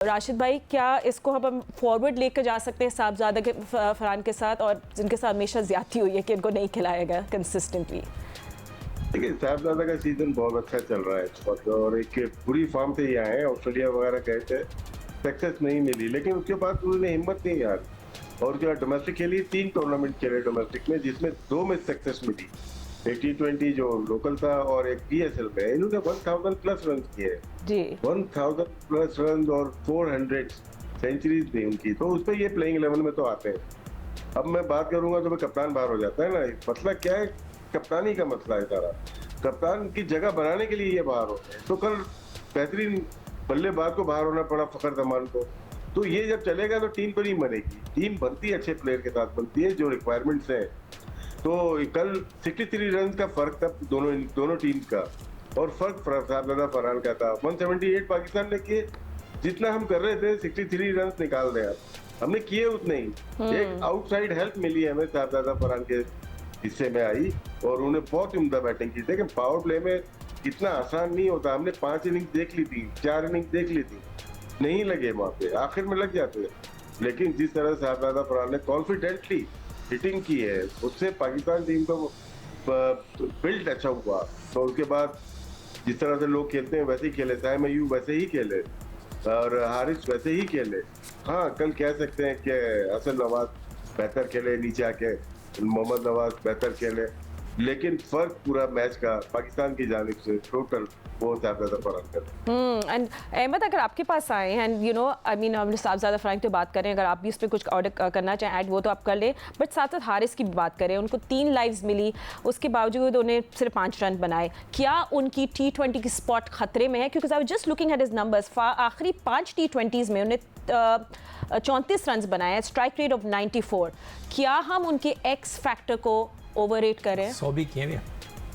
राशिद भाई, क्या इसको हम फॉरवर्ड लेकर जा सकते हैं साहबजादा के फरहान के साथ, और जिनके साथ हमेशा ज्यादती हुई है कि इनको नहीं खिलाया गया कंसिस्टेंटली? देखिए, साहबजादा का सीजन बहुत अच्छा चल रहा है इस वक्त और एक पूरी फॉर्म से ही आए हैं। ऑस्ट्रेलिया वगैरह गए थे, सक्सेस नहीं मिली, लेकिन उसके बाद उन्होंने हिम्मत नहीं हारी और जो डोमेस्टिक खेली 3 टूर्नामेंट खेले डोमेस्टिक में, जिसमें 2 में सक्सेस मिली। एक T20 जो लोकल था और एक PSL में। इन्होंने 1000 प्लस रन किए जी, 1000 प्लस रन और 400 सेंचुरीज भी उनकी, तो उस पर ये प्लेइंग 11 में तो आते हैं। अब मैं बात करूंगा तो कप्तान बाहर हो जाता है ना, मसला क्या है, कप्तानी का मसला है सारा। कप्तान की जगह बनाने के लिए ये बाहर होते हैं, तो कल बेहतरीन बल्लेबाज को बाहर होना पड़ा, फखर जमान को। तो ये जब चलेगा तो टीम पर ही मरेगी। टीम बनती है अच्छे प्लेयर के साथ बनती है, जो रिक्वायरमेंट्स है। तो कल 63 रन का फर्क था दोनों टीम का, और फर्क साहबजादा फरहान का था। 178 पाकिस्तान ने किए, जितना हम कर रहे थे 63 रन निकाल रहे हैं, हमने किए उतने ही। एक आउटसाइड हेल्प मिली है हमें, साहबजादा फरहान के हिस्से में आई और उन्हें बहुत उम्दा बैटिंग की। लेकिन पावर प्ले में इतना आसान नहीं होता। हमने 5 इनिंग देख ली थी, 4 इनिंग देख ली थी, नहीं लगे वहां पे, आखिर में लग जाते। लेकिन जिस तरह साहबजादा फरहान ने कॉन्फिडेंटली हिटिंग की है, उससे पाकिस्तान टीम का बिल्ड अच्छा हुआ। तो उसके बाद जिस तरह से लोग खेलते हैं वैसे ही खेले, साइम अय्यूब वैसे ही खेले और हारिस वैसे ही खेले। हाँ, कल कह सकते हैं कि हसन नवाज बेहतर खेले, नीचे आके मोहम्मद नवाज बेहतर खेले, लेकिन फर्क पूरा मैच का पाकिस्तान की जानिब से टोटल वो साहबजादा फरहान का। एंड अहमद, अगर आपके पास आए and you know I mean हम साहबजादा फरहान की बात करें, अगर आप भी उस पर कुछ ऑर्डर करना चाहें ऐड, वो तो आप कर लें, बट साथ साथ हारिस की भी बात करें। उनको 3 लाइव्स मिली, उसके बावजूद उन्हें सिर्फ 5 रन बनाए। क्या उनकी T20 की स्पॉट खतरे में है? क्योंकि I was just looking at his numbers, आखिरी 5 T20s में उन्हें 34 रन बनाए हैं, स्ट्राइक रेट ऑफ 94। क्या हम उनके एक्स फैक्टर को ओवररेट करें? 100 भी किए हैं।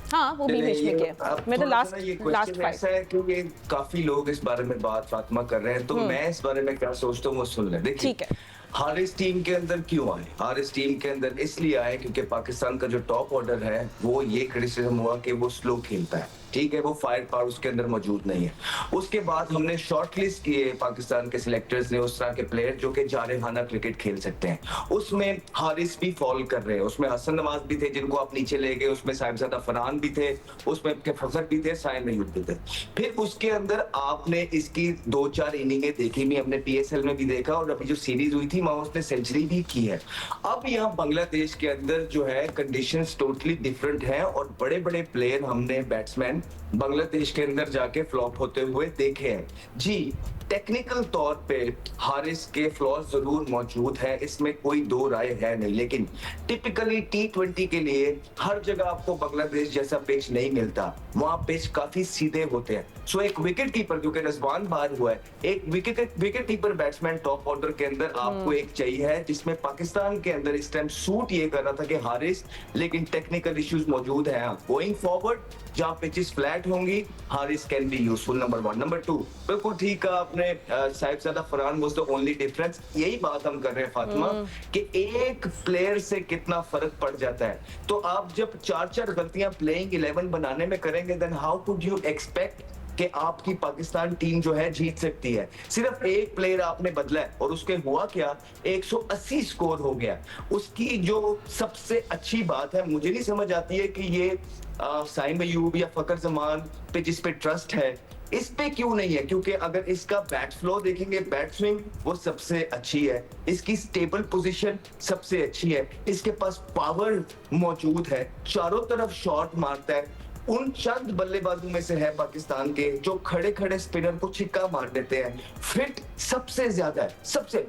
हाँ, वो भी बीच में किया। मैं तो लास्ट ऐसा है कि ये काफी लोग इस बारे में बात फातिमा कर रहे हैं, तो मैं इस बारे में क्या सोचता हूँ वो सुन लें। देखिए, ठीक है, हारिस टीम के अंदर क्यों आए? हारिस टीम के अंदर इसलिए आए क्योंकि पाकिस्तान का जो टॉप ऑर्डर है वो ये क्रिटिसिज्म हुआ कि वो स्लो खेलता है। ठीक है, वो फायर पावर उसके अंदर मौजूद नहीं है। उसके बाद हमने शॉर्टलिस्ट किए पाकिस्तान के सिलेक्टर्स ने उस तरह के प्लेयर जो कि जारहाना क्रिकेट खेल सकते हैं। उसमें हारिस भी फॉल कर रहे हैं, उसमें हसन नवाज भी थे जिनको आप नीचे ले गए, उसमें साहिबजादा फरहान भी थे, उसमें फखर भी थे, साइम अय्यूब भी थे। फिर उसके अंदर आपने इसकी 2-4 इनिंगें देखी भी, हमने PSL में भी देखा और अभी जो सीरीज हुई थी वहां उसने सेंचुरी भी की है। अब यहाँ बांग्लादेश के अंदर जो है कंडीशंस टोटली डिफरेंट हैं और बड़े बड़े प्लेयर हमने बैट्समैन बांग्लादेश के अंदर जाके फ्लॉप होते हुए देखे हैं। जी, टेक्निकल तौर पे हारिस के फ्लॉज जरूर मौजूद है, इसमें कोई दो राय है नहीं, लेकिन टिपिकली T20 के लिए हर जगह आपको बांग्लादेश जैसा पिच नहीं मिलता। वहां पिच काफी सीधे होते हैं। सो एक विकेट कीपर, क्योंकि रिजवान बाहर हुआ है, एक wicket keeper batsman top order के अंदर आपको एक चाहिए है, जिसमें पाकिस्तान के अंदर इस टाइम सूट ये कर रहा था कि हारिस, लेकिन टेक्निकल इश्यूज मौजूद है। गोइंग फॉरवर्ड जहां पिचेस फ्लैट होंगी, Haris can be useful. Number 1। Number 2, बिल्कुल ठीक कहा आपने, Sahibzada Farhan was the only difference. यही बात हम कर रहे हैं फातिमा कि एक प्लेयर से कितना फर्क पड़ जाता है। तो आप जब 4-4 गलतियां प्लेइंग 11 बनाने में करेंगे, then how could you expect कि आपकी पाकिस्तान टीम जो है जीत सकती है? सिर्फ एक प्लेयर आपने बदला है और उसके हुआ क्या, 180 स्कोर हो गया। उसकी जो सबसे अच्छी बात है, मुझे नहीं समझ आती है कि ये साइम अय्यूब या फखर जमान पे जिस पे ट्रस्ट है, इस पे क्यों नहीं है? क्योंकि अगर इसका बैट फ्लो देखेंगे, बैट स्विंग वो सबसे अच्छी है, इसकी स्टेबल पोजीशन सबसे अच्छी है, इसके पास पावर मौजूद है, चारों तरफ शॉट मारता है। उन चंद बल्लेबाजों में से है पाकिस्तान के जो खड़े खड़े स्पिनर को छिक्का मार देते हैं। फिट सबसे ज्यादा है, सबसे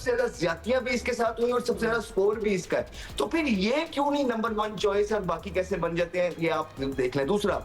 ज्यादा ज्यादतियां भी इसके साथ हुई और सबसे ज्यादा स्कोर भी इसका है। तो फिर ये क्यों नहीं नंबर 1 चॉइस, और बाकी कैसे बन जाते हैं ये आप देख लें। दूसरा,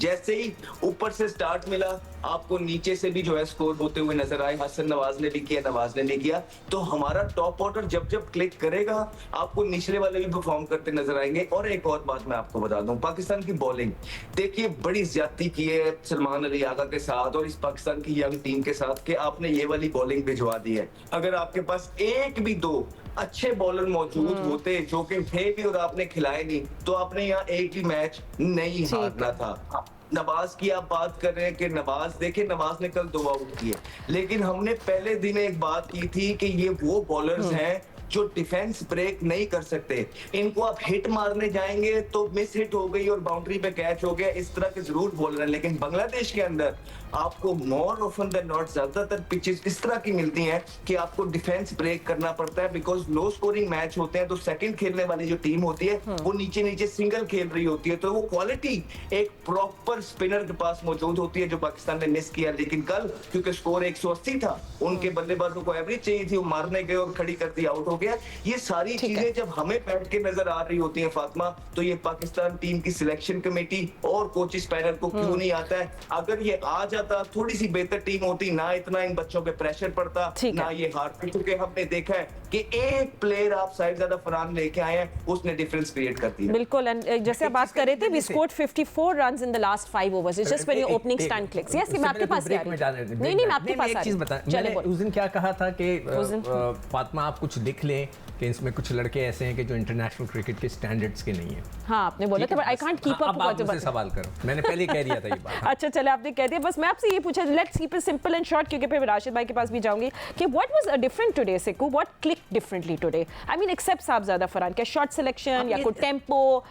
जैसे ही ऊपर से स्टार्ट मिला, आपको नीचे से भी जो है स्कोर होते हुए नजर आए। हसन नवाज ने भी किया, नवाज ने भी किया। तो हमारा टॉप ऑर्डर जब जब क्लिक करेगा, आपको निचले वाले भी परफॉर्म करते नजर आएंगे। और एक और बात मैं आपको बता दूं, पाकिस्तान की बॉलिंग देखिए, बड़ी ज्यादती की है सलमान अली आगा के साथ और इस पाकिस्तान की यंग टीम के साथ कि आपने ये वाली बॉलिंग भिजवा दी है। अगर आपके पास एक भी 2 अच्छे बॉलर मौजूद होते जो कि थे भी और आपने खिलाए नहीं, तो आपने यहाँ एक भी मैच नहीं हारना था। नवाज की आप बात कर रहे हैं कि नवाज, देखिए नवाज ने कल 2 आउट किए, लेकिन हमने पहले दिन एक बात की थी कि ये वो बॉलर्स हैं जो डिफेंस ब्रेक नहीं कर सकते। इनको आप हिट मारने जाएंगे तो मिस हिट हो गई और बाउंड्री पे कैच हो गया, इस तरह के जरूर बोल रहे हैं। लेकिन बांग्लादेश के अंदर आपको मोर ऑफन देन नॉट ज्यादातर पिचेस इस तरह की मिलती हैं कि आपको डिफेंस ब्रेक करना पड़ता है, बिकॉज लो स्कोरिंग मैच होते हैं। तो सेकंड खेलने वाली जो टीम होती है वो नीचे नीचे सिंगल खेल रही होती है, तो वो क्वालिटी एक प्रॉपर स्पिनर के पास मौजूद होती है जो पाकिस्तान ने मिस किया। लेकिन कल क्योंकि स्कोर 180 था, उनके बल्लेबाजों को एवरेज चाहिए थी, वो मारने गए और खड़ी कर दी, आउट हो गया। ये सारी चीजें जब हमें बैठ के नजर आ रही होती हैं फातिमा, तो ये पाकिस्तान टीम की सिलेक्शन कमेटी और कोचिंग पैनल को क्यों नहीं आता है? अगर ये आ जाता, थोड़ी सी बेहतर टीम होती, ना इतना इन बच्चों पे प्रेशर पड़ता, ना ये हारते। क्योंकि हमने देखा है कि एक प्लेयर आप साहिबजादा फरहान लेके आए हैं, उसने डिफरेंस क्रिएट कर दिया। बिल्कुल, एंड जैसे आप बात कर रहे थे, we scored 54 runs in the last 5 overs, it's just when your opening stand clicks. Yes, मैं आपके पास आ रही हूं। नहीं, मैं आपके पास आ रही हूं। मैंने उस दिन क्या कहा था कि फातिमा आप कुछ लिख लें कि इसमें कुछ लड़के ऐसे हैं कि जो इंटरनेशनल क्रिकेट के स्टैंडर्ड्स के नहीं है। हाँ, आपने बोला था, but I can't keep up. आप मुझसे सवाल करो, मैंने पहले कह दिया था ये बात। अच्छा, चले, आपने कह दिया। बस मैं आपसे ये पूछा, let's keep it simple and short, क्योंकि फिर राशिद भाई के पास भी जाऊंगी, कि what was different today Sikku, what clicked differently today? I mean except Sahibzada Farhan, क्या शॉट सिलेक्शन या कोई टेंपो,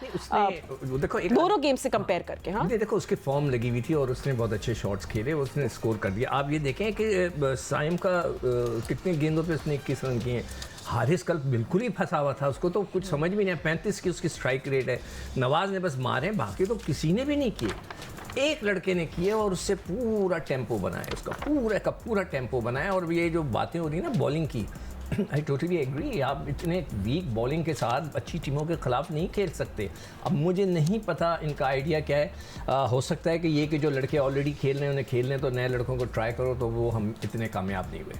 देखो दोनों गेम से कंपेयर करके? हाँ, देखो उसकी फॉर्म लगी हुई थी और उसने बहुत अच्छे शॉट्स खेले, उसने स्कोर कर दिया। आप ये देखें कि साइम का कितने गेंदों पे उसने 21 रन किए। हारिस कल बिल्कुल ही फंसा हुआ था, उसको तो कुछ समझ भी नहीं। 35 की उसकी स्ट्राइक रेट है। नवाज ने बस मारे, बाकी तो किसी ने भी नहीं किए। एक लड़के ने किए और उससे पूरा टेम्पो बनाया, उसका पूरा का पूरा टेम्पो बनाया। और ये जो बातें हो रही ना बॉलिंग की, आई टोटली एग्री। आप इतने वीक बॉलिंग के साथ अच्छी टीमों के खिलाफ नहीं खेल सकते। अब मुझे नहीं पता इनका आइडिया क्या है। हो सकता है कि ये कि जो लड़के ऑलरेडी खेल रहे हैं उन्हें खेलने, तो नए लड़कों को ट्राई करो, तो वो हम इतने कामयाब नहीं हुए।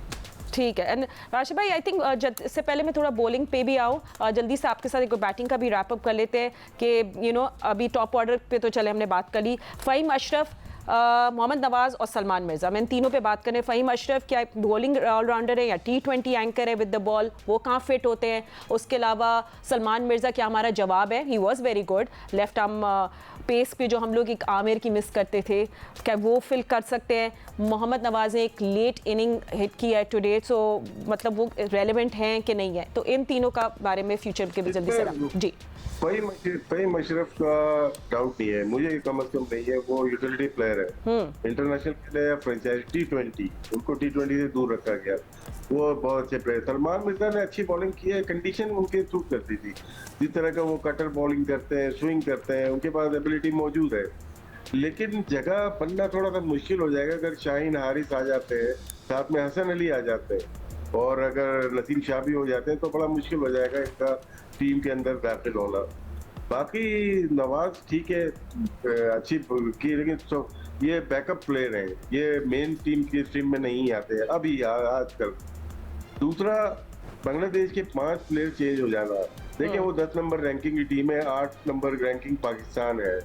ठीक है। एंड राशिद भाई, आई थिंक इससे पहले मैं थोड़ा बॉलिंग पे भी आऊँ, जल्दी से आपके साथ एक बैटिंग का भी रैप अप कर लेते हैं कि अभी टॉप ऑर्डर पे तो चले, हमने बात कर ली। फ़हीम अशरफ, मोहम्मद नवाज और सलमान मिर्ज़ा, मैं इन तीनों पे बात करें। फ़हीम अशरफ क्या बॉलिंग ऑलराउंडर है या T20 एंकर है विद द बॉल, वो कहाँ फिट होते हैं? उसके अलावा सलमान मिर्ज़ा क्या हमारा जवाब है? He was very good left arm pace पे, जो हम लोग एक आमिर की मिस करते थे, क्या वो फिल कर सकते हैं? मोहम्मद नवाज ने एक लेट इनिंग हिट की है टुडे, सो मतलब वो रेलेवेंट हैं कि नहीं है? तो इन तीनों का बारे में फ्यूचर के भी जल्दी से जी। फ़हीम अशरफ का डाउट नहीं है, मुझे कम अज कम नहीं है। वो यूटिलिटी प्लेयर है, इंटरनेशनल के लिए फ्रेंचाइज T20, उनको T20 से दूर रखा गया। वो बहुत अच्छे प्लेयर। सलमान मिर्जा ने अच्छी बॉलिंग की है, कंडीशन उनके सूट करती थी। जिस तरह का वो कटर बॉलिंग करते हैं, स्विंग करते हैं, उनके पास एबिलिटी मौजूद है। लेकिन जगह बनना थोड़ा सा मुश्किल हो जाएगा अगर शाहीन हारिस आ जाते हैं, साथ में हसन अली आ जाते हैं, और अगर नसीम शाह भी हो जाते हैं, तो बड़ा मुश्किल हो जाएगा इनका टीम के अंदर दाखिल होना। बाकी नवाज ठीक है, अच्छी की, लेकिन ये बैकअप प्लेयर हैं, ये मेन टीम की टीम में नहीं आते हैं अभी आजकल। दूसरा, बांग्लादेश के 5 प्लेयर चेंज हो जाना। देखिए, वो 10 नंबर रैंकिंग की टीम है, 8 नंबर रैंकिंग पाकिस्तान है,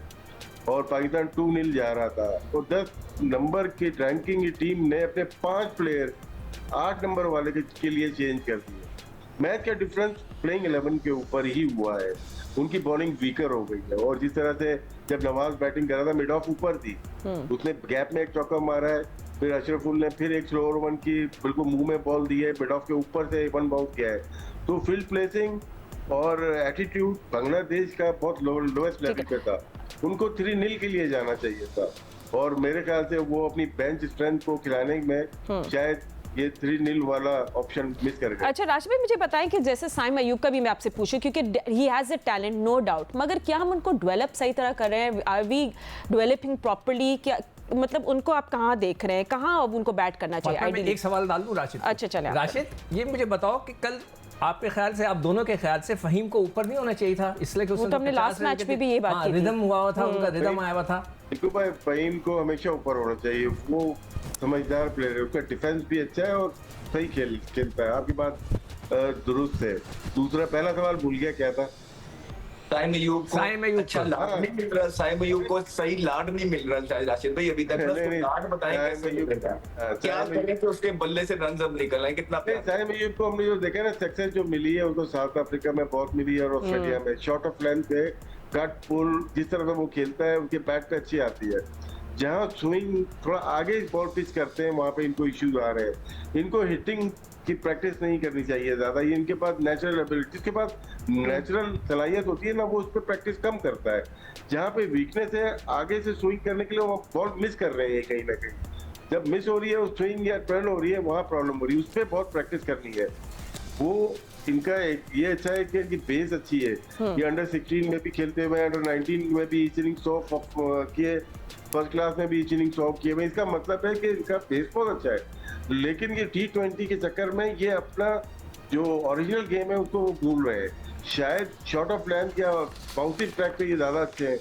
और पाकिस्तान 2-0 जा रहा था। तो 10 नंबर की रैंकिंग की टीम ने अपने 5 प्लेयर 8 नंबर वाले के लिए चेंज कर दिए। मैच का डिफरेंस प्लेइंग 11 के ऊपर ही हुआ है। उनकी बॉलिंग वीकर हो गई है, और जिस तरह से जब नवाज बैटिंग कर रहा था, मिड ऑफ ऊपर थी, उसने गैप में एक चौका मारा है, फिर अशरफुल ने फिर एक स्लोअर वन की बिल्कुल मुंह में बॉल दी है, मिड ऑफ के ऊपर से 1 बाउंस किया है। तो फील्ड प्लेसिंग और एटीट्यूड बांग्लादेश का बहुत लोएस्ट लेवल पे था। उनको 3-0 के लिए जाना चाहिए था, और मेरे ख्याल से वो अपनी बेंच स्ट्रेंथ को खिलाने में शायद ये 3-0 वाला ऑप्शन मिस कर गए। अच्छा राशिद भाई, मुझे बताएं कि जैसे साइम अयूब का भी मैं आपसे पूछूं, क्योंकि he has a talent no doubt, मगर क्या हम उनको डेवलप सही तरह कर रहे हैं? Are we developing properly? क्या मतलब उनको आप कहाँ देख रहे हैं, कहाँ अब उनको बैट करना चाहिए? मैं एक सवाल डाल दूं राशिद। अच्छा चले राशिद, ये मुझे बताओ कि कल आपके ख्याल से, आप दोनों के ख्याल से फ़हीम को ऊपर नहीं होना चाहिए था? इसलिए कि उसने तो हमने लास्ट मैच में भी ये बात की थी। रिदम हुआ था, उनका रिदम आया हुआ था। देखो भाई, फ़हीम को हमेशा ऊपर होना चाहिए। वो समझदार प्लेयर है, उसका डिफेंस भी अच्छा है और सही खेलता है। आपकी बात दुरुस्त है। दूसरा, पहला सवाल भूल गया, क्या था? साइम अयूब को अच्छा लाड हाँ। नहीं मिल रहा, साइम अयूब को सही लाड नहीं मिल रहा शायद राशिद भाई अभी तक। नहीं, लाड बताएं कैसे मिलेगा, क्या करें कि उसके बल्ले से रन अब निकल आए, कितना प्यार। साइम अयूब को हमने जो देखा ना, सक्सेस जो मिली है उनको साउथ अफ्रीका में बहुत मिली है और ऑस्ट्रेलिया में। शॉर्ट ऑफ लेंथ पे कट पुल जिस तरह से वो खेलता है उनके बैट पे अच्छी आती है। जहाँ स्विंग थोड़ा आगे बॉल पिच करते हैं वहां पे इनको इश्यूज आ रहे हैं। इनको हिटिंग की प्रैक्टिस नहीं करनी चाहिए ज्यादा, ये इनके पास नेचुरल एबिलिटी, इसके पास नेचुरल सलाहियत होती है ना, वो उस पर प्रैक्टिस कम करता है। जहाँ पे वीकनेस है आगे से स्विंग करने के लिए वो बॉल मिस कर रहे हैं कहीं ना कहीं। जब मिस हो रही है स्विंग या टर्न हो रही है वहाँ प्रॉब्लम हो रही है, उस पर बहुत प्रैक्टिस करनी है। वो इनका ये अच्छा है कि इनकी बेस अच्छी है। ये अंडर 16 में भी खेलते हुए, अंडर 19 में भी ईच इनिंग 100 किए, फर्स्ट क्लास में भी ईच इनिंग 100 किए। इसका मतलब है कि इनका बेस बहुत अच्छा है, लेकिन ये T20 के चक्कर में ये अपना जो ओरिजिनल गेम है उसको वो भूल रहे हैं। शायद शॉर्ट ऑफ लेंथ या बाउंसिंग ट्रैक पे ये ज्यादा अच्छे हैं।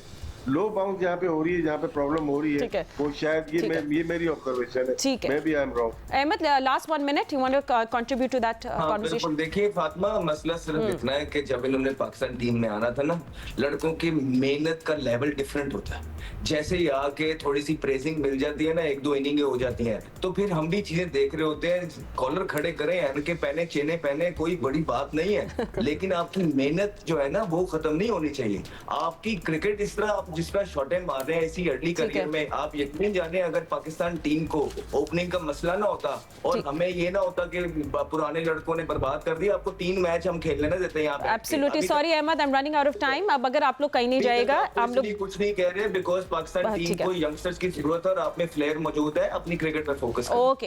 लो बाउंस जहाँ पे हो रही है, जहाँ पे प्रॉब्लम हो रही ठीक है, है। वो शायद ये मेरी ऑब्जर्वेशन है। ठीक है। Maybe I am wrong. Ahmed, last 1 minute, you want to contribute to that हाँ, conversation? बिल्कुल। देखिए फातिमा, मसला सिर्फ इतना है कि जब इन्होंने पाकिस्तान टीम में आना था ना, लड़कों की मेहनत का लेवल डिफरेंट होता है। जैसे ही आके थोड़ी सी प्रेसिंग मिल जाती है ना, 1-2 इनिंगें हो जाती हैं, तो फिर हम भी चीजें देख रहे होते हैं। कॉलर खड़े करें, एनके पहने, चेने पहने, कोई बड़ी बात नहीं है, लेकिन आपकी मेहनत जो है ना वो खत्म नहीं होनी चाहिए। आपकी क्रिकेट इस तरह आप जिस तरह शॉटें मार रहे हैं इसी अर्ली करियर में, आप यकीन जाने अगर पाकिस्तान टीम को ओपनिंग का मसला ना होता और हमें ये ना होता कि पुराने लड़कों ने बर्बाद कर दिया, आपको 3 मैच हम खेलने ना देते हैं यहाँ पे। Absolutely sorry Ahmad, I'm running out of time. अब अगर आप लोग कहीं नहीं जाएगा, आप लोग कुछ नहीं कह रहे, बिकॉज पाकिस्तान ठीक टीम है। को यंगस्टर्स की जरूरत है और आप में फ्लेयर मौजूद है, अपनी क्रिकेट पर फोकस करें। ओके